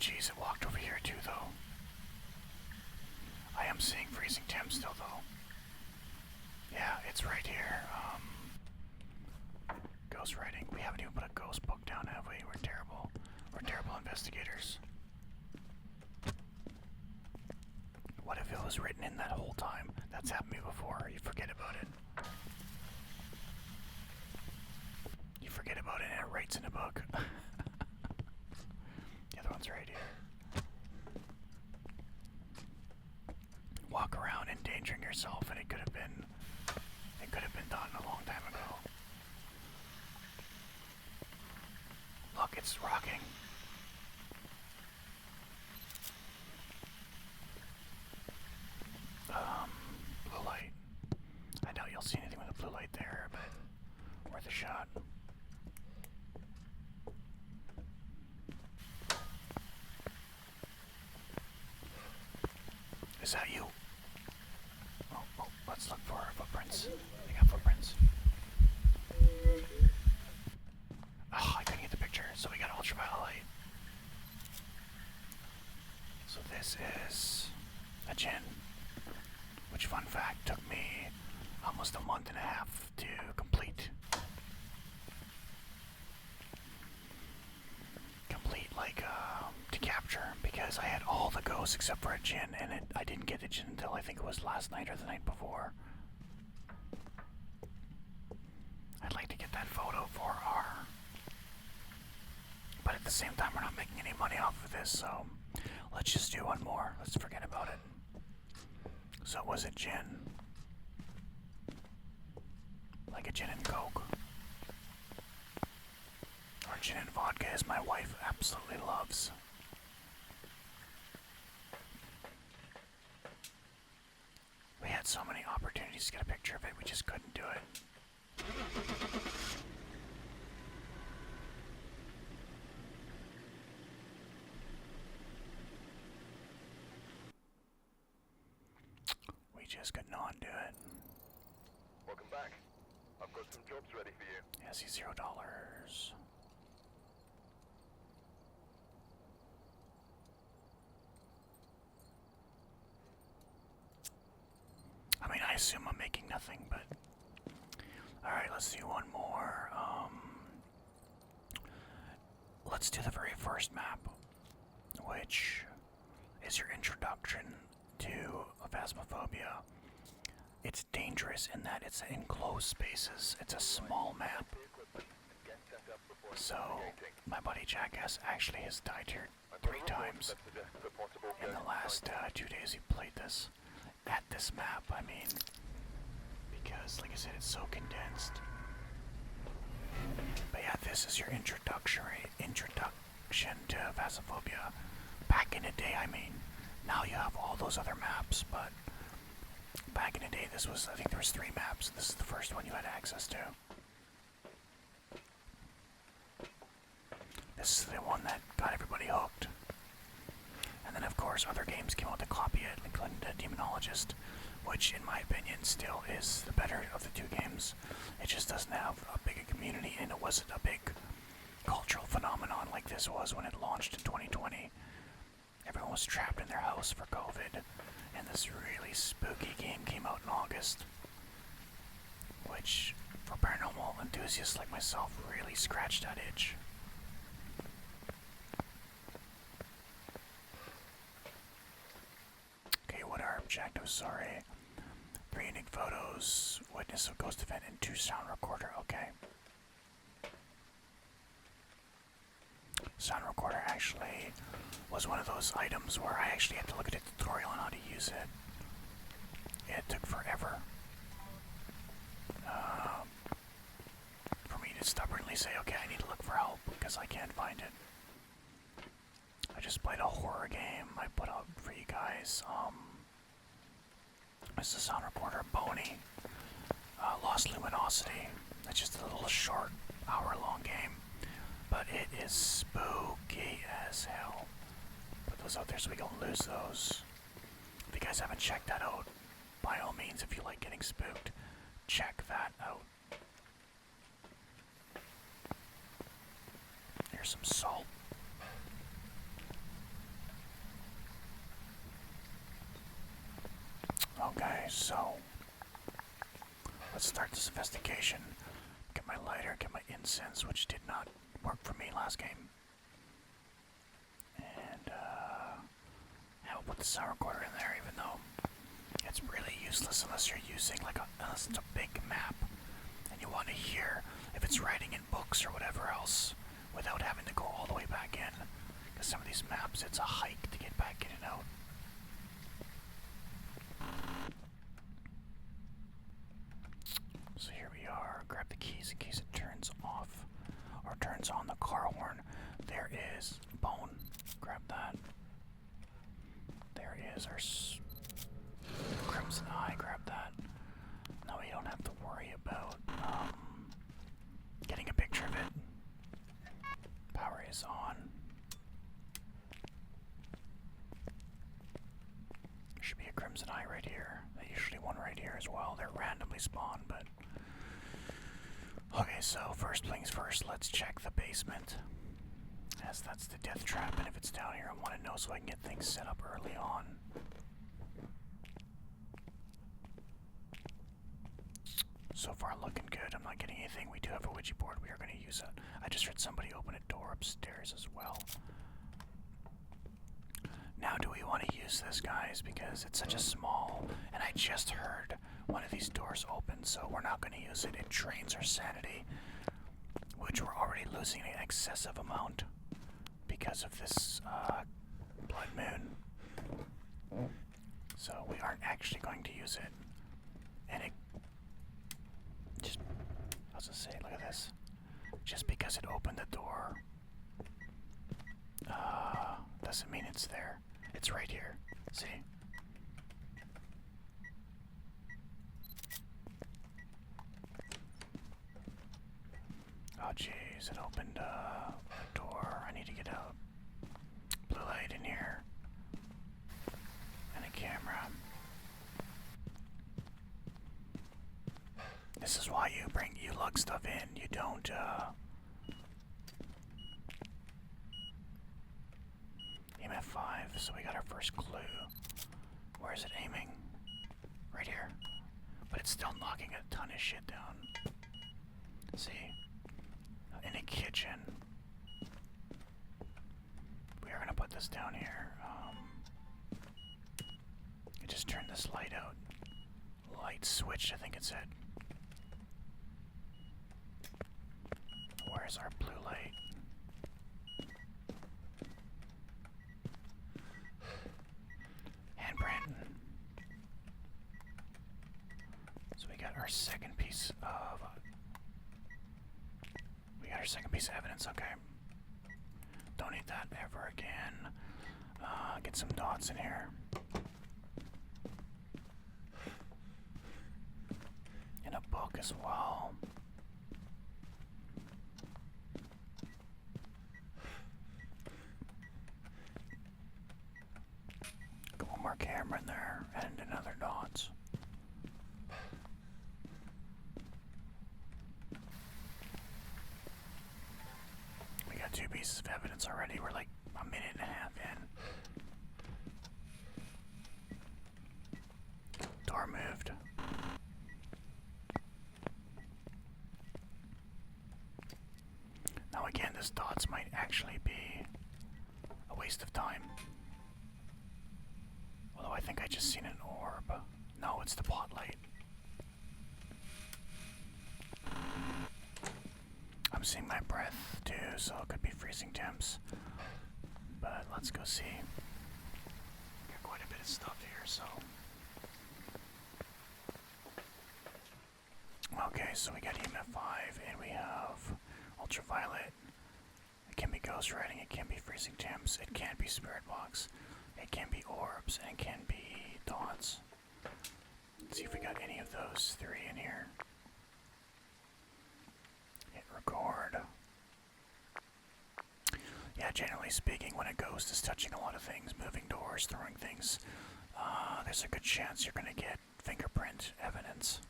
jeez, it walked over here too, though. I am seeing freezing temps still, though. Yeah, it's right here. Ghost writing. We haven't even put a ghost book down, have we? We're terrible. We're terrible investigators. What if it was written in that whole time? That's happened to me before. You forget about it. You forget about it and it writes in a book. The other one's right here. Walk around endangering yourself, and it could have been done a long time ago. Look, it's rocking. Blue light. I doubt you'll see anything with a blue light there, but worth a shot. Is that you? Oh, let's look for footprints. I got footprints. Oh, I couldn't get the picture, so we got ultraviolet. So this is a gin, which, fun fact, took me almost a month and a half to complete. To capture, because I had all the ghosts except for a gin, and I didn't get the gin until I think it was last night or the night before. I'd like to get that photo for our... But at the same time, we're not making any money off of this, so let's just do one more. Let's forget about it. So was it gin? Like a gin and coke? Or gin and vodka, as my wife absolutely loves. We had so many opportunities to get a picture of it, we just couldn't do it. We just could not do it. Welcome back. I've got some jobs ready for you. Yeah, see, $0. I mean, I assume I'm making nothing, but... Alright, let's do one more. Let's do the very first map, which is your introduction to Phasmophobia. It's dangerous in that it's enclosed spaces. It's a small map. So, my buddy Jackass actually has died here 3 times in the last 2 days he played this. At this map, I mean, because, like I said, it's so condensed. But yeah, this is your introduction to Phasmophobia. Back in the day, I mean, now you have all those other maps, but back in the day, this was, I think there was 3 maps. This is the first one you had access to. This is the one that got everybody hooked. And then, of course, other games came out to copy it, including the Demonologist, which, in my opinion, still is the better of the 2 games. It just doesn't have a big community, and it wasn't a big cultural phenomenon like this was when it launched in 2020. Everyone was trapped in their house for COVID, and this really spooky game came out in August, which, for paranormal enthusiasts like myself, really scratched that itch. Okay, what are our objectives? Sorry. 3 unique photos, witness of ghost event, and 2 sound recorder. Okay. Sound recorder actually was one of those items where I actually had to look at a tutorial on how to use it. It took forever for me to stubbornly say, okay, I need to look for help because I can't find it. I just played a horror game I put out for you guys. This is a sound recorder, Boney. Lost Luminosity. It's just a little short, hour-long game. But it is spooky as hell. Put those out there so we don't lose those. If you guys haven't checked that out, by all means, if you like getting spooked, check that out. Here's some salt. Okay, so let's start this investigation. Get my lighter, get my incense, which did not work for me last game. And I'll put the sour quarter in there, even though it's really useless unless you're using unless it's a big map and you want to hear if it's writing in books or whatever else without having to go all the way back in. Because some of these maps, it's a hike to get back in and out. So here we are. Grab the keys in case it turns off or turns on the car horn. There is bone. Grab that. There is our crimson eye. Grab that. Now we don't have to worry about getting a picture of it. Power is on. There should be a crimson eye right here. There's usually one right here as well. They're randomly spawned, but okay, so first things first, let's check the basement, as that's the death trap, and if it's down here I want to know so I can get things set up early on. So far looking good. I'm not getting anything. We do have a Ouija board. We are going to use it. I just heard somebody open a door upstairs as well. Now do we want to use this, guys, because it's such a small, and I just heard one of these doors open, so we're not going to use it. It drains our sanity, which we're already losing an excessive amount because of this blood moon. So we aren't actually going to use it. And it just, I was gonna say, look at this. Just because it opened the door doesn't mean it's there. It's right here. See? Oh jeez, it opened a door. I need to get a blue light in here. And a camera. This is why you lug stuff in. You don't EMF5, so we got our first clue. Where is it aiming? Right here. But it's still knocking a ton of shit down. See? In a kitchen. We are gonna put this down here. I just turned this light out. Light switch, I think it said. Where's our blue light? Handprint. So we got our second piece of evidence. Okay. Don't need that ever again. Get some dots in here. And a book as well. Got one more camera in there and another dots. We got 2 pieces of evidence already. We're like a minute and a half in. Door moved. Now again, this dots might actually be a waste of time. Although I think I just seen an orb. No, it's the pot light. I'm seeing my breath too, so it could be freezing temps. But let's go see. Got quite a bit of stuff here, so. Okay, so we got EMF5 and we have ultraviolet. It can be ghost writing, it can be freezing temps, it can be spirit box, it can be orbs, and it can be dots. Let's see if we got any of those 3 in here. Hit record. Yeah, generally speaking, when a ghost is touching a lot of things, moving doors, throwing things, there's a good chance you're going to get fingerprint evidence.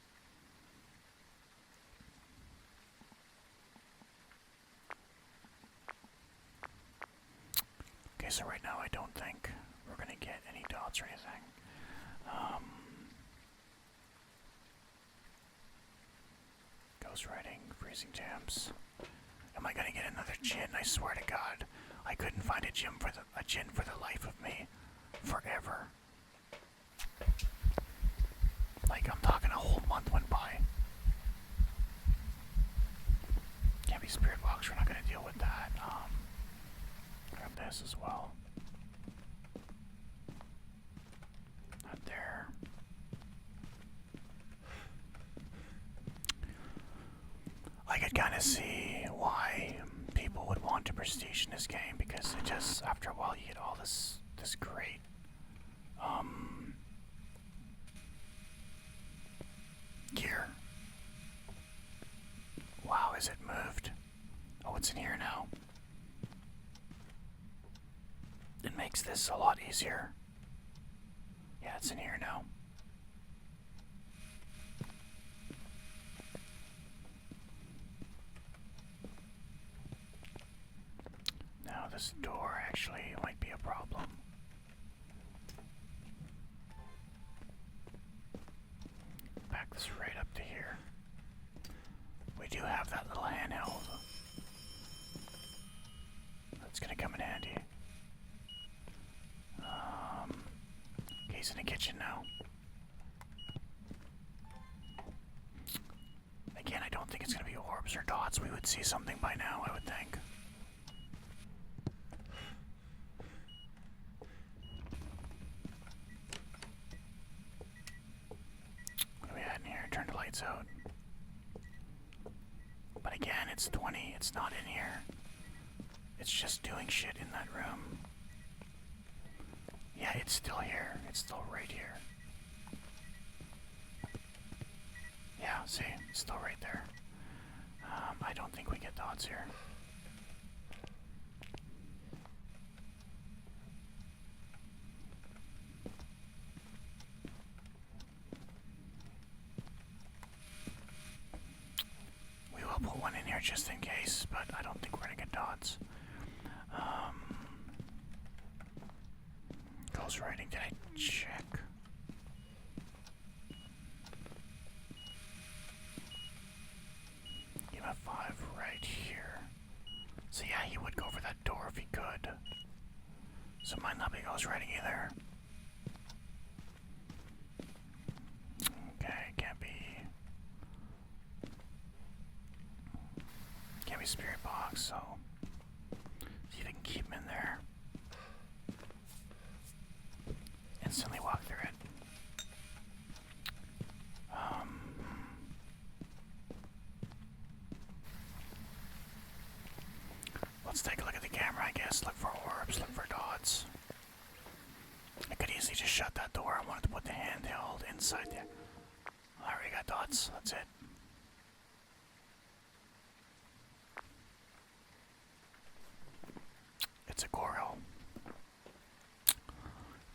Okay, so right now I don't think we're going to get any dots or anything. ghostwriting, freezing temps. Am I gonna get another gin? I swear to God, I couldn't find a gin for the life of me, forever. Like, I'm talking a whole month went by. Can't be spirit box. We're not gonna deal with that. Grab this as well. Not there. I could kind of see why people would want to prestige in this game, because it just, after a while, you get all this great, gear. Wow, is it moved? Oh, it's in here now. It makes this a lot easier. Yeah, it's in here now. Now this door actually might be a problem. Back this right up to here. We do have that little handheld. That's gonna come in handy. He's in the kitchen now. Again, I don't think it's gonna be orbs or dots. We would see something by now, I would think. What do we have in here? Turn the lights out. But again, it's 20. It's not in here. It's just doing shit in that room. Yeah, it's still here. It's still right here. Yeah, see? It's still right there. I don't think we get dots here. We will put one in here just in case, but I don't think we're gonna get dots. Ghostwriting, did I check? Give him a 5 right here. So yeah, he would go for that door if he could. So might not be ghostwriting either. Okay, can't be spirit box, so see if I can keep him in there. Instantly walk through it. Let's take a look at the camera, I guess. Look for orbs, look for dots. I could easily just shut that door. I wanted to put the handheld inside there. I already got dots. That's it. It's a Goro.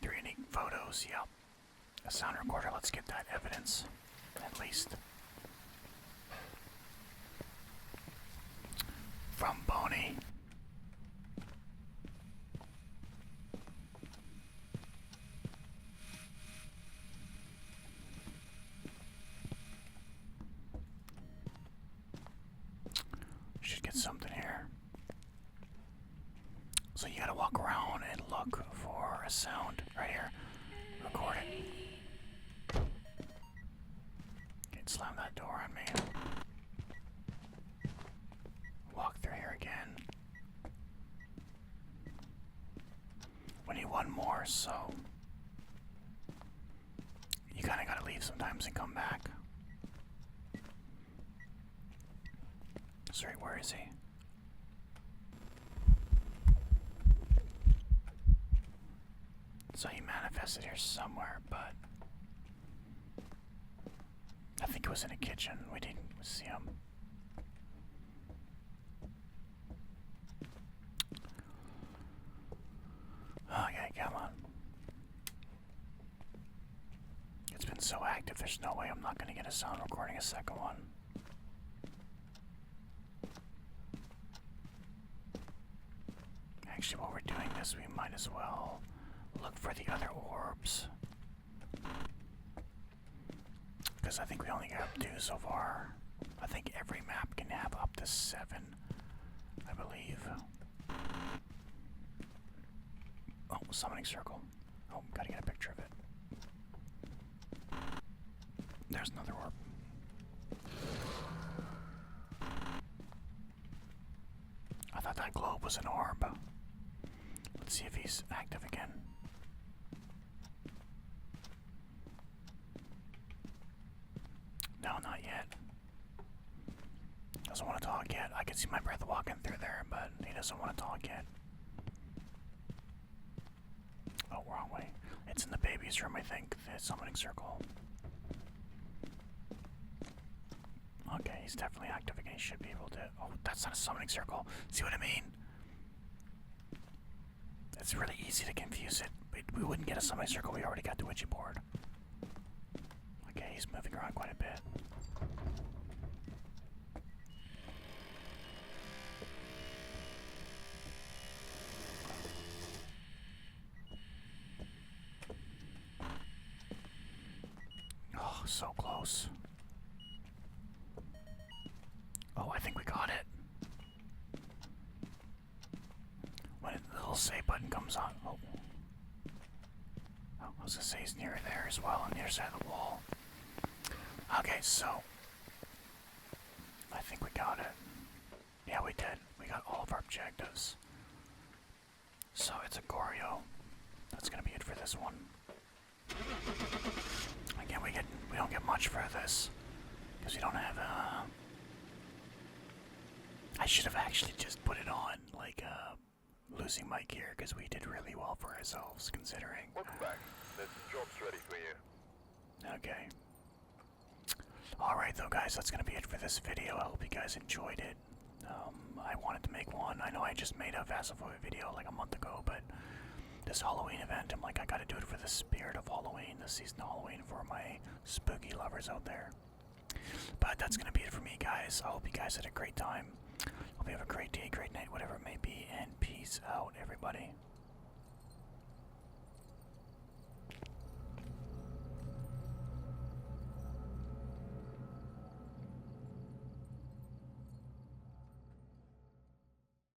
3 unique photos, yep. A sound recorder, let's get that evidence, at least. From Boney. Should get something here. So you gotta walk around and look for a sound right here. Record it. Okay, slam that door on me. Walk through here again. We need one more, so you kinda gotta leave sometimes and come back. Sorry, where is he? So he manifested here somewhere, but I think it was in a kitchen. We didn't see him. Okay, come on. It's been so active, there's no way I'm not gonna get a sound recording a second one. Actually, while we're doing this, we might as well look for the other orbs. Because I think we only got 2 so far. I think every map can have up to 7, I believe. Oh, summoning circle. Oh, gotta get a picture of it. There's another orb. I thought that globe was an orb. Let's see if he's active again. No, not yet. Doesn't want to talk yet. I can see my breath walking through there, but he doesn't want to talk yet. Oh, wrong way. It's in the baby's room, I think. The summoning circle. Okay, he's definitely active again. He should be able to. Oh, that's not a summoning circle. See what I mean? It's really easy to confuse it. We wouldn't get a summoning circle. We already got the Ouija board. Okay, he's moving around quite a bit. Oh, so close. Oh, I think we got it. When the little save button comes on. Oh. Oh, I was gonna say he's near there as well, on the other side of the wall. Okay, so I think we got it. Yeah, we did. We got all of our objectives. So it's a Goryo. That's gonna be it for this one. Again, we don't get much for this because we don't have I should have actually just put it on like losing mic here because we did really well for ourselves considering. Welcome back. There's some jobs ready for you. Okay. Alright though guys, that's gonna be it for this video. I hope you guys enjoyed it. I wanted to make one. I know I just made a Phasmophobia video like a month ago, but this Halloween event, I'm like, I gotta do it for the spirit of Halloween, the season of Halloween for my spooky lovers out there. But that's gonna be it for me, guys. I hope you guys had a great time. Hope you have a great day, great night, whatever it may be, and peace out, everybody.